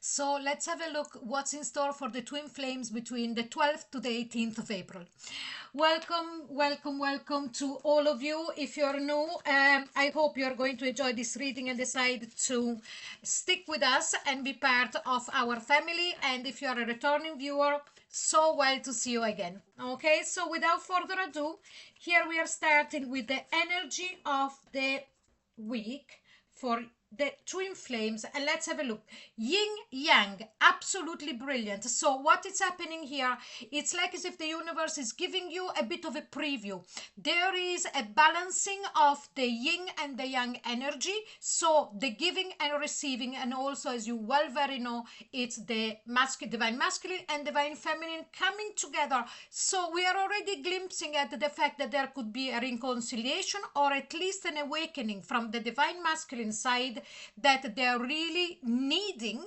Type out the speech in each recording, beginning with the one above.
So let's have a look what's in store for the twin flames between the 12th to the 18th of April. Welcome, welcome, welcome to all of you. If you're new, I hope you're going to enjoy this reading and decide to stick with us and be part of our family. And if you're a returning viewer, so well to see you again. Okay, so without further ado, here we are starting with the energy of the week for the twin flames, and let's have a look. Yin Yang, absolutely brilliant. So what is happening here, it's like as if the universe is giving you a bit of a preview. There is a balancing of the yin and the yang energy, so the giving and receiving, and also, as you well very know, it's the divine masculine and divine feminine coming together. So we are already glimpsing at the fact that there could be a reconciliation, or at least an awakening from the divine masculine side, that they're really needing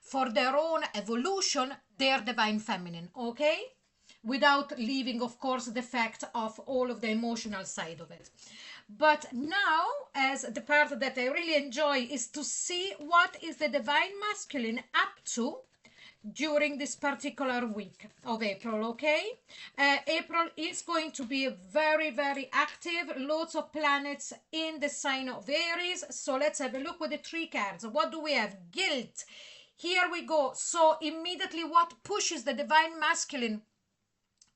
for their own evolution their divine feminine, okay, without leaving, of course, the fact of all of the emotional side of it. But now, as the part that I really enjoy is to see what is the divine masculine up to during this particular week of April, okay? April is going to be very, very active. Lots of planets in the sign of Aries. So let's have a look with the three cards. What do we have? Guilt. Here we go. So immediately what pushes the divine masculine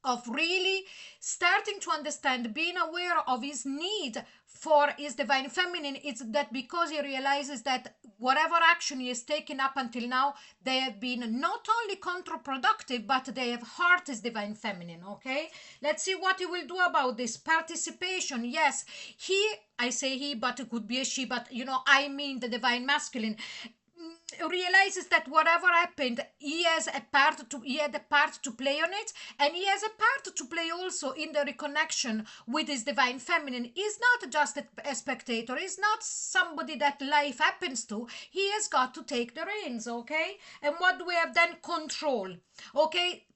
of really starting to understand, being aware of his need for his divine feminine, it's that because he realizes that whatever action he has taken up until now, they have been not only counterproductive, but they have hurt his divine feminine, okay? Let's see what he will do about this. Participation, yes, I say he, but it could be a she, but you know, I mean the divine masculine, realizes that whatever happened, he had a part to play on it, and he has a part to play also in the reconnection with his divine feminine. He's not just a spectator, he's not somebody that life happens to. He has got to take the reins, okay? And what do we have then? Control, okay?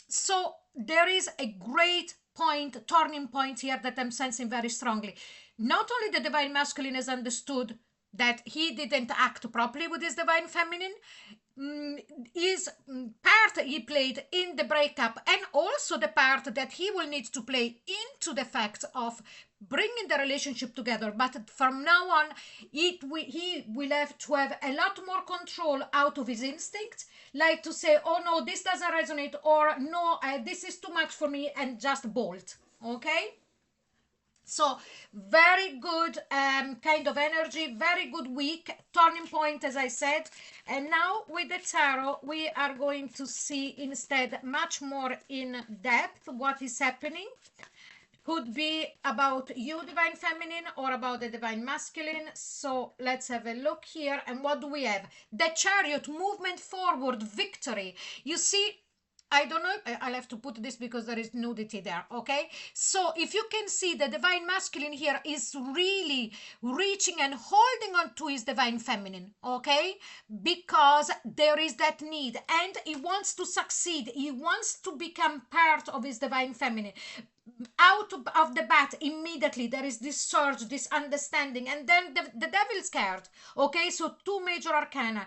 So there is a great point, turning point here that I'm sensing very strongly. Not only the divine masculine has understood that he didn't act properly with his divine feminine, his part he played in the breakup, and also the part that he will need to play into the fact of bringing the relationship together. But from now on, he will have to have a lot more control out of his instinct, like to say, oh no, this doesn't resonate, or no, this is too much for me, and just bolt, okay? So very good kind of energy, very good week, turning point, as I said. And now with the tarot, we are going to see instead much more in depth what is happening. Could be about you, divine feminine, or about the divine masculine. So let's have a look here. And what do we have? The Chariot, movement forward, victory. You see, I don't know, I'll have to put this because there is nudity there, okay? So if you can see, the divine masculine here is really reaching and holding on to his divine feminine, okay? Because there is that need, and he wants to succeed. He wants to become part of his divine feminine. Out of the bat, immediately there is this surge, this understanding, and then the devil's card, okay? So two major arcana.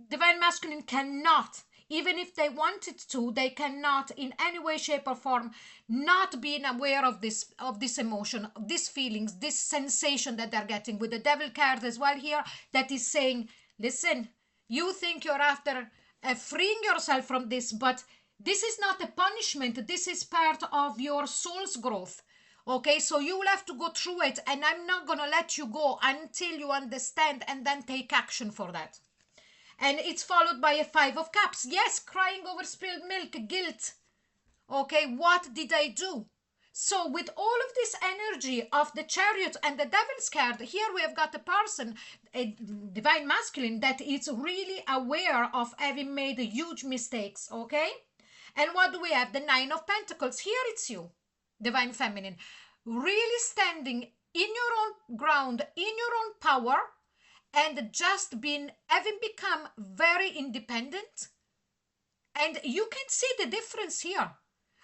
Divine masculine cannot, even if they wanted to, they cannot in any way, shape, or form not being aware of this emotion, these feelings, this sensation that they're getting, with the devil card as well here, that is saying, listen, you think you're after freeing yourself from this, but this is not a punishment. This is part of your soul's growth. Okay, so you will have to go through it, and I'm not going to let you go until you understand and then take action for that. And it's followed by a 5 of Cups. Yes, crying over spilled milk, guilt. Okay, what did I do? So with all of this energy of the Chariot and the Devil's card, here we have got a person, a divine masculine, that is really aware of having made huge mistakes, okay? And what do we have? The 9 of Pentacles. Here it's you, divine feminine, really standing in your own ground, in your own power, and just having become very independent. And you can see the difference here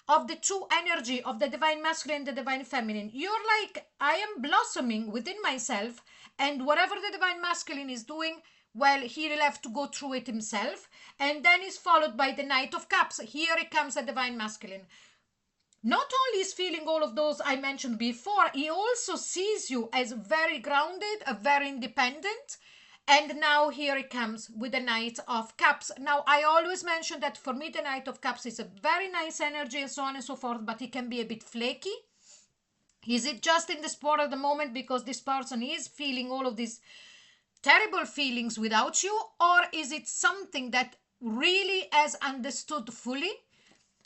of the two energy of the divine masculine and the divine feminine. You're like, I am blossoming within myself, and whatever the divine masculine is doing, well, he'll have to go through it himself. And then is followed by the Knight of Cups. Here it comes the Divine Masculine. Not only is feeling all of those I mentioned before, he also sees you as very grounded, very independent. And now here it comes with the Knight of Cups. Now, I always mention that for me, the Knight of Cups is a very nice energy and so on and so forth, but it can be a bit flaky. Is it just in the sport at the moment because this person is feeling all of these terrible feelings without you, or is it something that really has understood fully?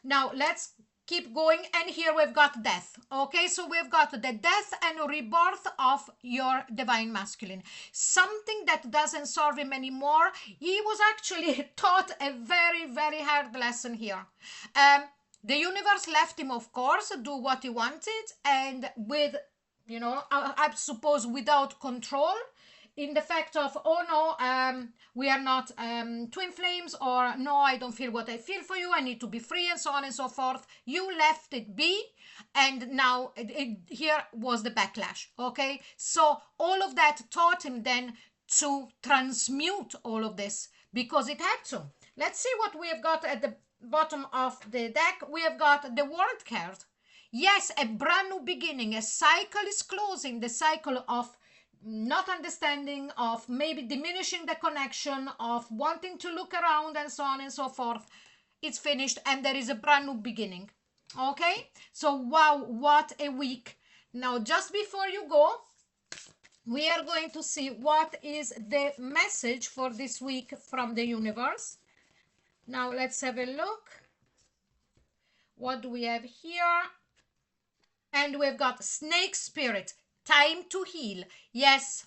Now let's keep going, and here we've got death. Okay, so we've got the death and rebirth of your Divine Masculine, something that doesn't serve him anymore. He was actually taught a very hard lesson here. The universe left him, of course, do what he wanted, and with, you know, I suppose without control, in the fact of, oh no, we are not twin flames, or no, I don't feel what I feel for you, I need to be free, and so on and so forth. You left it be, and now here was the backlash. Okay, so all of that taught him then to transmute all of this, because it had to. Let's see what we have got at the bottom of the deck. We have got the World card. Yes, a brand new beginning. A cycle is closing, the cycle of not understanding, of maybe diminishing the connection, of wanting to look around and so on and so forth. It's finished, and there is a brand new beginning. Okay, so wow, what a week. Now, just before you go, we are going to see what is the message for this week from the universe. Now let's have a look. What do we have here? And we've got Snake Spirit. Time to heal. Yes,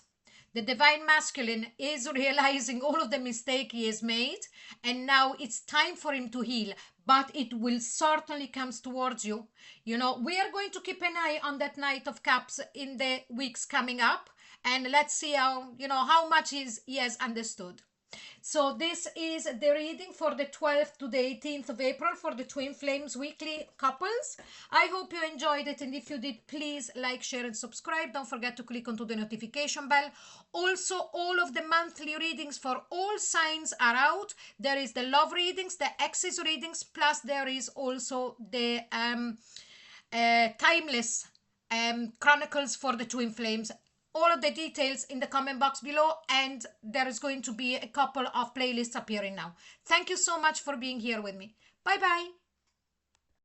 the Divine Masculine is realizing all of the mistake he has made, and now it's time for him to heal, but it will certainly come towards you. You know, we are going to keep an eye on that Knight of Cups in the weeks coming up, and let's see how, you know, how much he has understood. So this is the reading for the 12th to the 18th of April for the Twin Flames weekly couples. I hope you enjoyed it, and if you did, please like, share and subscribe. Don't forget to click onto the notification bell. Also, all of the monthly readings for all signs are out. There is the love readings, the axis readings, plus there is also the timeless chronicles for the Twin Flames. All of the details in the comment box below, and there is going to be a couple of playlists appearing now. Thank you so much for being here with me. Bye bye.